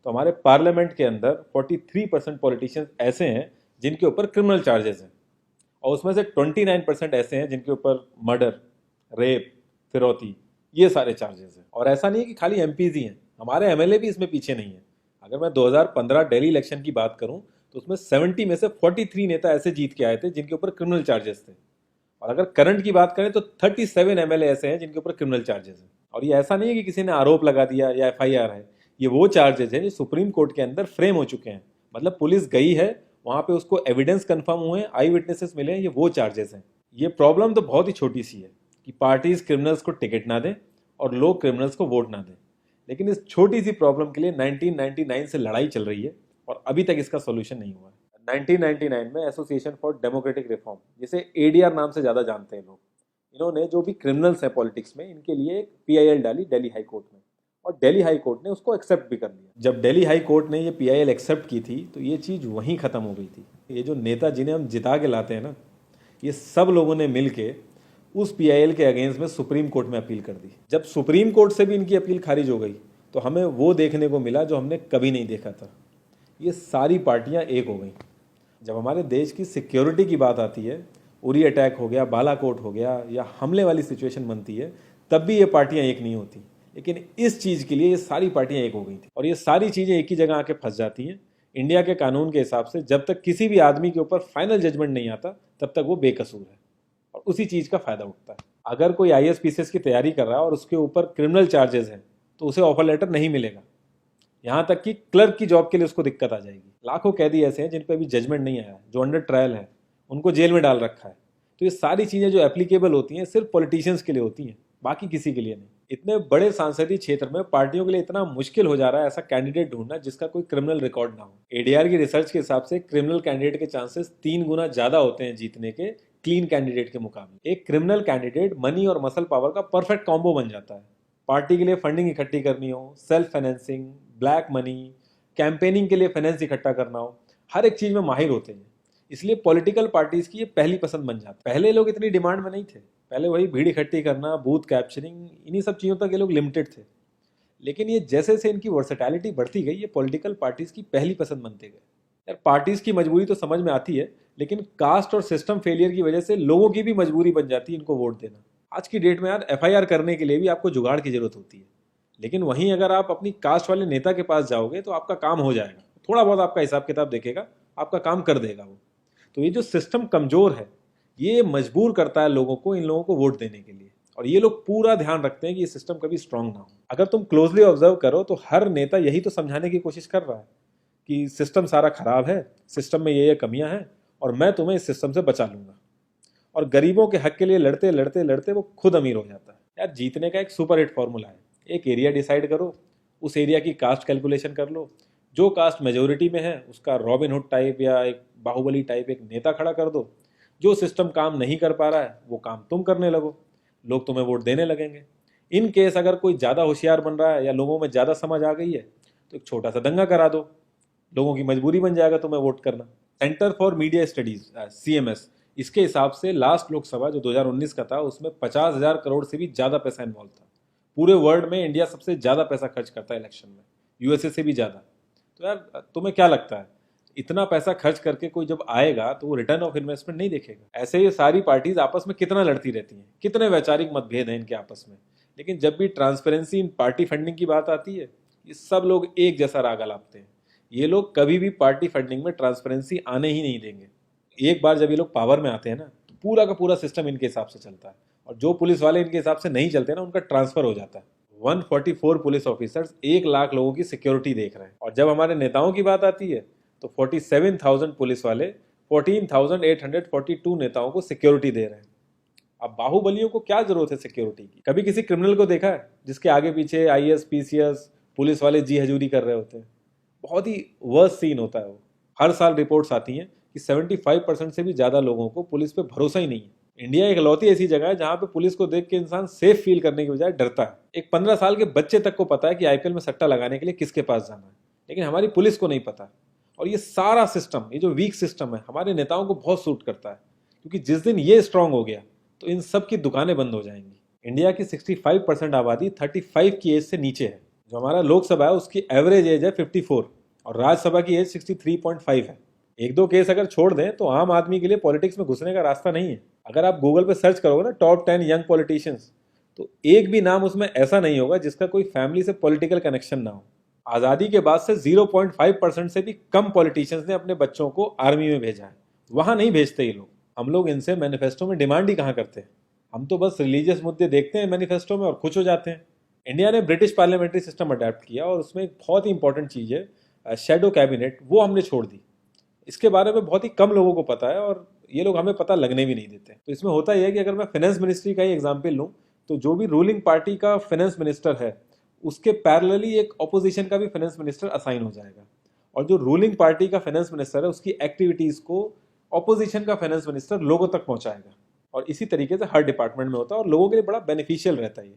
तो हमारे पार्लियामेंट के अंदर 43% पॉलिटिशियंस ऐसे हैं जिनके ऊपर क्रिमिनल चार्जेस हैं, और उसमें से 29% ऐसे हैं जिनके ऊपर मर्डर, रेप, फिरौती, ये सारे चार्जेस हैं। और ऐसा नहीं है कि खाली एमपीज ही हैं, हमारे एमएलए भी इसमें पीछे नहीं है। अगर मैं 2015 दिल्ली इलेक्शन की बात करूं तो उसमें 70 में से 43 नेता ऐसे जीत के आए थे जिनके ऊपर क्रिमिनल चार्जेस थे। और अगर करंट की बात करें तो 37 एमएलए ऐसे हैं जिनके ऊपर क्रिमिनल चार्जेस हैं। और ये ऐसा नहीं है कि किसी ने आरोप लगा दिया या एफआईआर है, ये वो चार्जेस हैं जो सुप्रीम कोर्ट के अंदर फ्रेम हो चुके हैं। मतलब पुलिस गई है वहां पे, उसको एविडेंस कंफर्म हुए, आई विटनेसेस मिले हैं, ये वो चार्जेस हैं। ये प्रॉब्लम तो बहुत ही छोटी सी है कि पार्टीज क्रिमिनल्स को टिकट ना दें और लोग क्रिमिनल्स को वोट ना दें, लेकिन इस छोटी सी प्रॉब्लम के लिए 1999 से लड़ाई चल रही है और अभी तक इसका सोल्यूशन नहीं हुआ है। 1999 में एसोसिएशन फॉर डेमोक्रेटिक रिफॉर्म, जिसे एडीआर नाम से ज़्यादा जानते हैं लोग, इन्होंने जो भी क्रिमिनल्स हैं पॉलिटिक्स में, इनके लिए एक पीआईएल डाली दिल्ली हाई कोर्ट में, और दिल्ली हाई कोर्ट ने उसको एक्सेप्ट भी कर लिया। जब दिल्ली हाई कोर्ट ने ये पीआईएल एक्सेप्ट की थी तो ये चीज़ वहीं ख़त्म हो गई थी। ये जो नेता जिन्हें हम जिता के लाते हैं ना, ये सब लोगों ने मिल के उस पीआईएल के अगेंस्ट में सुप्रीम कोर्ट में अपील कर दी। जब सुप्रीम कोर्ट से भी इनकी अपील खारिज हो गई तो हमें वो देखने को मिला जो हमने कभी नहीं देखा था, ये सारी पार्टियां एक हो गई। जब हमारे देश की सिक्योरिटी की बात आती है, उरी अटैक हो गया, बालाकोट हो गया, या हमले वाली सिचुएशन बनती है, तब भी ये पार्टियां एक नहीं होती। लेकिन इस चीज़ के लिए ये सारी पार्टियां एक हो गई थी, और ये सारी चीज़ें एक ही जगह आके फंस जाती हैं। इंडिया के कानून के हिसाब से जब तक किसी भी आदमी के ऊपर फाइनल जजमेंट नहीं आता तब तक वो बेकसूर है, और उसी चीज़ का फायदा उठता है। अगर कोई आईएएस पीसीएस की तैयारी कर रहा है और उसके ऊपर क्रिमिनल चार्जेस हैं तो उसे ऑफर लेटर नहीं मिलेगा, यहाँ तक कि क्लर्क की जॉब के लिए उसको दिक्कत आ जाएगी। लाखों कैदी ऐसे हैं जिन पर अभी जजमेंट नहीं आया, जो अंडर ट्रायल है, उनको जेल में डाल रखा है। तो ये सारी चीज़ें जो एप्लीकेबल होती हैं सिर्फ पॉलिटिशियंस के लिए होती हैं, बाकी किसी के लिए नहीं। इतने बड़े सांसदीय क्षेत्र में पार्टियों के लिए इतना मुश्किल हो जा रहा है ऐसा कैंडिडेट ढूंढना जिसका कोई क्रिमिनल रिकॉर्ड ना हो। एडीआर की रिसर्च के हिसाब से क्रिमिनल कैंडिडेट के चांसेस 3 गुना ज्यादा होते हैं जीतने के क्लीन कैंडिडेट के मुकाबले। एक क्रिमिनल कैंडिडेट मनी और मसल पावर का परफेक्ट कॉम्बो बन जाता है। पार्टी के लिए फंडिंग इकट्ठी करनी हो, self financing, black money, campaigning के लिए फाइनेंस इकट्ठा करना हो, हर एक चीज में माहिर होते हैं। इसलिए पॉलिटिकल पार्टीज की ये पहली पसंद बन जाती है। पहले लोग इतनी डिमांड में नहीं थे, पहले वही भीड़ इकट्ठी करना, बूथ कैप्चरिंग, इन्हीं सब चीज़ों तक ये लोग लिमिटेड थे। लेकिन ये जैसे जैसे इनकी वर्सेटैलिटी बढ़ती गई, ये पॉलिटिकल पार्टीज की पहली पसंद बनते गए। यार पार्टीज की मजबूरी तो समझ में आती है, लेकिन कास्ट और सिस्टम फेलियर की वजह से लोगों की भी मजबूरी बन जाती है इनको वोट देना। आज की डेट में यार एफआईआर करने के लिए भी आपको जुगाड़ की जरूरत होती है, लेकिन वहीं अगर आप अपनी कास्ट वाले नेता के पास जाओगे तो आपका काम हो जाएगा, थोड़ा बहुत आपका हिसाब किताब देखेगा, आपका काम कर देगा वो। तो ये जो सिस्टम कमजोर है ये मजबूर करता है लोगों को इन लोगों को वोट देने के लिए, और ये लोग पूरा ध्यान रखते हैं कि ये सिस्टम कभी स्ट्रांग ना हो। अगर तुम क्लोजली ऑब्जर्व करो तो हर नेता यही तो समझाने की कोशिश कर रहा है कि सिस्टम सारा खराब है, सिस्टम में ये कमियां हैं और मैं तुम्हें इस सिस्टम से बचा लूंगा। और गरीबों के हक के लिए लड़ते लड़ते लड़ते वो खुद अमीर हो जाता है। यार जीतने का एक सुपर हिट फॉर्मूला है, एक एरिया डिसाइड करो, उस एरिया की कास्ट कैलकुलेशन कर लो, जो कास्ट मेजोरिटी में है उसका रॉबिन हुड टाइप या एक बाहुबली टाइप एक नेता खड़ा कर दो, जो सिस्टम काम नहीं कर पा रहा है वो काम तुम करने लगो, लोग तुम्हें वोट देने लगेंगे। इन केस अगर कोई ज़्यादा होशियार बन रहा है या लोगों में ज़्यादा समझ आ गई है तो एक छोटा सा दंगा करा दो, लोगों की मजबूरी बन जाएगा तुम्हें वोट करना। Centre for media studies CMS, इसके हिसाब से लास्ट लोकसभा जो 2019 का था उसमें 50,000 करोड़ से भी ज़्यादा पैसा इन्वॉल्व था। पूरे वर्ल्ड में इंडिया सबसे ज़्यादा पैसा खर्च करता है इलेक्शन में, यूएसए से भी ज़्यादा। तो यार तुम्हें क्या लगता है इतना पैसा खर्च करके कोई जब आएगा तो वो रिटर्न ऑफ इन्वेस्टमेंट नहीं देखेगा? ऐसे ये सारी पार्टीज आपस में कितना लड़ती रहती हैं, कितने वैचारिक मतभेद हैं इनके आपस में, लेकिन जब भी ट्रांसपेरेंसी इन पार्टी फंडिंग की बात आती है ये सब लोग एक जैसा राग अलापते हैं। ये लोग कभी भी पार्टी फंडिंग में ट्रांसपेरेंसी आने ही नहीं देंगे। एक बार जब ये लोग पावर में आते हैं ना तो पूरा का पूरा सिस्टम इनके हिसाब से चलता है, और जो पुलिस वाले इनके हिसाब से नहीं चलते ना उनका ट्रांसफर हो जाता है। 144 पुलिस ऑफिसर्स 1 लाख लोगों की सिक्योरिटी देख रहे हैं, और जब हमारे नेताओं की बात आती है तो 47,000 पुलिस वाले 14,842 नेताओं को सिक्योरिटी दे रहे हैं। अब बाहुबलियों को क्या जरूरत है सिक्योरिटी की? कभी किसी क्रिमिनल को देखा है जिसके आगे पीछे आईएएस पीसीएस पुलिस वाले जी हजूरी कर रहे होते हैं? बहुत ही वर्स्ट सीन होता है वो। हर साल रिपोर्ट्स आती हैं कि 75% से भी ज्यादा लोगों को पुलिस पे भरोसा ही नहीं है। इंडिया एक लौती ऐसी जगह है जहां पे पुलिस को देख के इंसान सेफ फील करने की बजाय डरता है। एक 15 साल के बच्चे तक को पता है कि आईपीएल में सट्टा लगाने के लिए किसके पास जाना है, लेकिन हमारी पुलिस को नहीं पता। और ये सारा सिस्टम, ये जो वीक सिस्टम है, हमारे नेताओं को बहुत सूट करता है, क्योंकि जिस दिन ये स्ट्रांग हो गया तो इन सब की दुकानें बंद हो जाएंगी। इंडिया की 65% आबादी 35 की एज से नीचे है, जो हमारा लोकसभा है उसकी एवरेज एज है 54 और राज्यसभा की एज 63.5 है। एक दो केस अगर छोड़ दें तो आम आदमी के लिए पॉलिटिक्स में घुसने का रास्ता नहीं है। अगर आप गूगल पे सर्च करोगे ना टॉप 10 यंग पॉलिटिशियंस, तो एक भी नाम उसमें ऐसा नहीं होगा जिसका कोई फैमिली से पॉलिटिकल कनेक्शन ना हो। आज़ादी के बाद से 0.5% से भी कम पॉलिटिशियंस ने अपने बच्चों को आर्मी में भेजा है। वहाँ नहीं भेजते ये लोग। हम लोग इनसे मैनिफेस्टो में डिमांड ही कहाँ करते हैं। हम तो बस रिलीजियस मुद्दे देखते हैं मैनिफेस्टो में और खुश हो जाते हैं। इंडिया ने ब्रिटिश पार्लियामेंट्री सिस्टम अडेप्ट किया और उसमें एक बहुत ही इंपॉर्टेंट चीज़ है शेडो कैबिनेट, वो हमने छोड़ दी। इसके बारे में बहुत ही कम लोगों को पता है और ये लोग हमें पता लगने भी नहीं देते। तो इसमें होता यह है कि अगर मैं फाइनेंस मिनिस्ट्री का ही एग्जाम्पल लूँ तो जो भी रूलिंग पार्टी का फाइनेंस मिनिस्टर है उसके पैरेलली एक ऑपोजिशन का भी फाइनेंस मिनिस्टर असाइन हो जाएगा और जो रूलिंग पार्टी का फाइनेंस मिनिस्टर है उसकी एक्टिविटीज़ को ऑपोजिशन का फाइनेंस मिनिस्टर लोगों तक पहुंचाएगा। और इसी तरीके से हर डिपार्टमेंट में होता है और लोगों के लिए बड़ा बेनिफिशियल रहता है ये,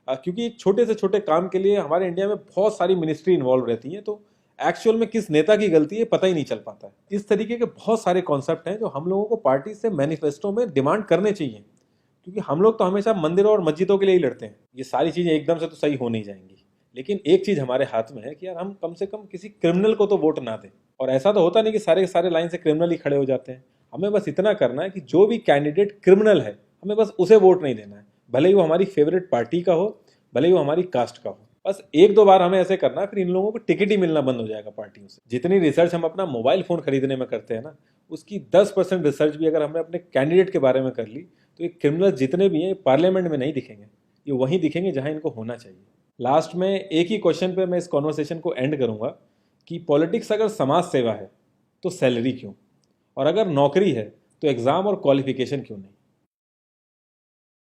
क्योंकि एक छोटे से छोटे काम के लिए हमारे इंडिया में बहुत सारी मिनिस्ट्री इन्वॉल्व रहती हैं, तो एक्चुअल में किस नेता की गलती है पता ही नहीं चल पाता है। इस तरीके के बहुत सारे कॉन्सेप्ट हैं जो हम लोगों को पार्टी से मैनिफेस्टो में डिमांड करने चाहिए, क्योंकि हम लोग तो हमेशा मंदिरों और मस्जिदों के लिए ही लड़ते हैं। ये सारी चीज़ें एकदम से तो सही हो नहीं जाएंगी, लेकिन एक चीज़ हमारे हाथ में है कि यार हम कम से कम किसी क्रिमिनल को तो वोट ना दें। और ऐसा तो होता नहीं कि सारे के सारे लाइन से क्रिमिनल ही खड़े हो जाते हैं। हमें बस इतना करना है कि जो भी कैंडिडेट क्रिमिनल है हमें बस उसे वोट नहीं देना है, भले ही वो हमारी फेवरेट पार्टी का हो, भले ही वो हमारी कास्ट का हो। बस एक दो बार हमें ऐसे करना है, फिर इन लोगों को टिकट ही मिलना बंद हो जाएगा पार्टियों से। जितनी रिसर्च हम अपना मोबाइल फ़ोन खरीदने में करते हैं ना, उसकी 10% रिसर्च भी अगर हमने अपने कैंडिडेट के बारे में कर ली तो ये क्रिमिनल जितने भी हैं पार्लियामेंट में नहीं दिखेंगे, ये वहीं दिखेंगे जहाँ इनको होना चाहिए। लास्ट में एक ही क्वेश्चन पे मैं इस कॉन्वर्सेशन को एंड करूँगा कि पॉलिटिक्स अगर समाज सेवा है तो सैलरी क्यों, और अगर नौकरी है तो एग्ज़ाम और क्वालिफिकेशन क्यों नहीं।